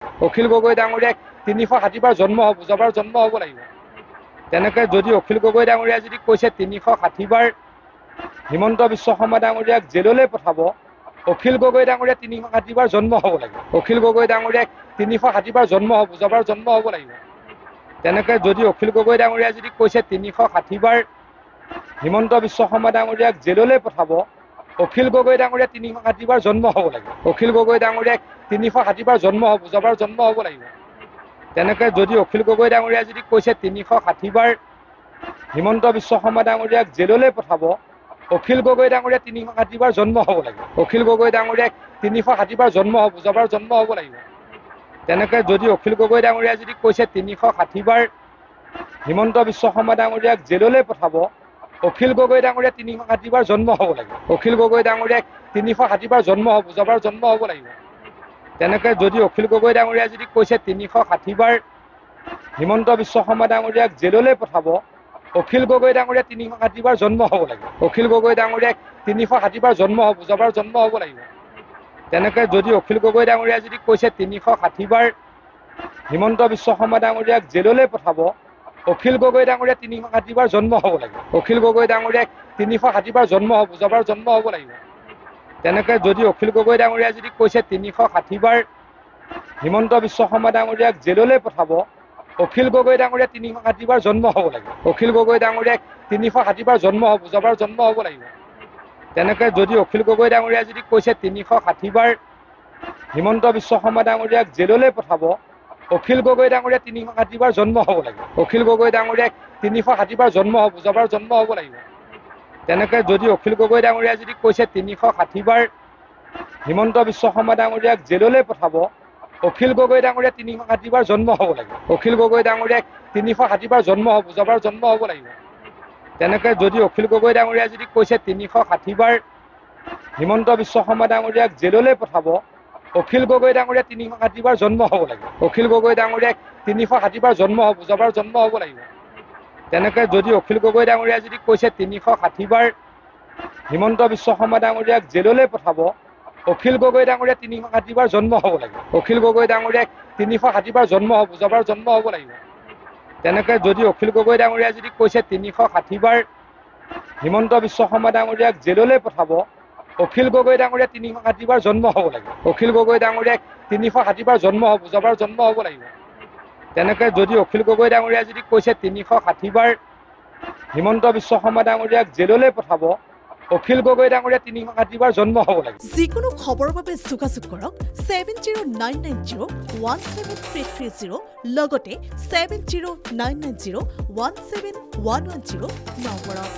অখিল গগৈ ডাঙৰীয়াক 360 বাৰ জন্ম হ'ব, যোৱাবাৰ জন্ম হ'ব লাগিব। তেনেকৈ যদি অখিল গগৈ ডাঙৰীয়াই যদি কৈছে 360 বাৰ হিমন্ত বিশ্ব শৰ্মা ডাঙৰীয়াক জেললৈ পঠাব, অখিল গগৈ ডাঙৰীয়া 360 বাৰ জন্ম হ'ব লাগিব। অখিল গগৈ ডাঙৰীয়াক 360 বাৰ জন্ম হ'ব, যোৱাবাৰ জন্ম হ'ব লাগিব। তেনেকৈ যদি অখিল গগৈ ডাঙৰীয়াই যদি কৈছে 360 বাৰ হিমন্ত বিশ্ব শৰ্মা ডাঙৰীয়াক জেললৈ পঠাব, অখিল গগৈ ডাঙৰীয়া 360 বাৰ জন্ম হ'ব লাগিব। অখিল গগৈ ডাঙৰীয়াক 360 বাৰ জন্ম হ'ব, যোৱাবাৰ জন্ম হ'ব লাগিব। তেনেকৈ যদি অখিল গগৈ ডাঙৰীয়াই যদি কৈছে 360 বাৰ হিমন্ত বিশ্ব শৰ্মা ডাঙৰীয়াক জেললৈ পঠাব, অখিল গগৈ ডাঙৰীয়া 360 বাৰ জন্ম হ'ব লাগিব। অখিল গগৈ ডাঙৰীয়াক 360 বাৰ জন্ম হ'ব, যোৱাবাৰ জন্ম হ'ব লাগিব। তেনেকৈ যদি অখিল গগৈ ডাঙৰীয়াই যদি কৈছে 360 বাৰ হিমন্ত বিশ্ব শৰ্মা ডাঙৰীয়াক জেললৈ পঠাব, অখিল গগৈ ডাঙৰীয়া 360 বাৰ জন্ম হ'ব লাগিব। অখিল গগৈ ডাঙৰীয়াক 360 বাৰ জন্ম হ'ব, যোৱাবাৰ জন্ম হ'ব লাগিব। তেনেকৈ যদি অখিল গগৈ ডাঙৰীয়াই যদি কৈছে 360 বাৰ হিমন্ত বিশ্ব শৰ্মা ডাঙৰীয়াক জেললৈ পঠাব, অখিল গগৈ ডাঙৰীয়া 360 বাৰ জন্ম হ'ব লাগিব। অখিল গগৈ ডাঙৰীয়াক 360 বাৰ জন্ম হ'ব, যোৱাবাৰ জন্ম হ'ব লাগিব। তেনেকৈ যদি অখিল গগৈ ডাঙৰীয়াই যদি কৈছে 360 বাৰ হিমন্ত বিশ্ব শৰ্মা ডাঙৰীয়াক জেললৈ পঠাব, অখিল গগৈ ডাঙৰীয়া 360 বাৰ জন্ম হ'ব লাগিব। অখিল গগৈ ডাঙৰীয়াক 360 বাৰ জন্ম হ'ব, যোৱাবাৰ জন্ম হ'ব লাগিব। তেনেকৈ যদি অখিল গগৈ ডাঙৰীয়াই যদি কৈছে 360 বাৰ হিমন্ত বিশ্ব শৰ্মা ডাঙৰীয়াক জেললৈ পঠাব, অখিল গগৈ ডাঙৰীয়া 360 বাৰ জন্ম হ'ব লাগিব। অখিল গগৈ ডাঙৰীয়াক 360 বাৰ জন্ম হ'ব, যোৱাবাৰ জন্ম হ'ব লাগিব। তেনেকৈ যদি অখিল গগৈ ডাঙৰীয়াই যদি কৈছে 360 বাৰ হিমন্ত বিশ্ব শৰ্মা ডাঙৰীয়াক জেললৈ পঠাব, অখিল গগৈ ডাঙৰীয়া 360 বাৰ জন্ম হ'ব লাগিব। অখিল গগৈ ডাঙৰীয়াক 360 বাৰ জন্ম হ'ব, যোৱাবাৰ জন্ম হ'ব লাগিব। তেনেকৈ যদি অখিল গগৈ ডাঙৰীয়াই যদি কৈছে 360 বাৰ হিমন্ত বিশ্ব শৰ্মা ডাঙৰীয়াক জেললৈ পঠাব, অখিল গগৈ ডাঙৰীয়া 360 বাৰ জন্ম হ'ব লাগিব। অখিল গগৈ ডাঙৰীয়াক 360 বাৰ জন্ম হ'ব, যোৱাবাৰ জন্ম হ'ব লাগিব। তেনেকৈ যদি অখিল গগৈ ডাঙৰীয়াই যদি কৈছে 360 বাৰ হিমন্ত বিশ্ব শৰ্মা ডাঙৰীয়াক জেললৈ পঠাব, অখিল গগৈ ডাঙৰীয়া 360 বাৰ জন্ম হ'ব লাগিব। অখিল গগৈ ডাঙৰীয়াক 360 বাৰ জন্ম হ'ব, যোৱাবাৰ জন্ম হ'ব লাগিব। তেনেকৈ যদি অখিল গগৈ ডাঙৰীয়াই যদি কৈছে 360 বাৰ হিমন্ত বিশ্ব শৰ্মা ডাঙৰীয়াক জেললৈ পঠাব, অখিল গগৈ ডাঙৰীয়া 360 বাৰ জন্ম হ'ব লাগিব। অখিল গগৈ ডাঙৰীয়াক 360 বাৰ জন্ম হ'ব, যোৱাবাৰ জন্ম হ'ব লাগিব। তেনেকৈ যদি অখিল গগৈ ডাঙৰীয়াই যদি কৈছে 360 বাৰ হিমন্ত বিশ্ব শৰ্মা ডাঙৰীয়াক জেললৈ পঠাব, অখিল গগৈ ডাঙৰীয়া 360 বাৰ জন্ম হ'ব লাগিব। অখিল গগৈ ডাঙৰীয়াক 360 বাৰ জন্ম হ'ব, যোৱাবাৰ জন্ম হ'ব লাগিব। তেনেকৈ যদি অখিল গগৈ ডাঙৰীয়াই যদি কৈছে 360 বাৰ হিমন্ত বিশ্ব শৰ্মা ডাঙৰীয়াক জেললৈ পঠাব, অখিল গগৈ ডাঙৰীয়া 360 বাৰ জন্ম হ'ব লাগিব। যিকোনো খবৰৰ বাবে যোগাযোগ কৰক 7099017330 লগতে 7099017110 নম্বৰত।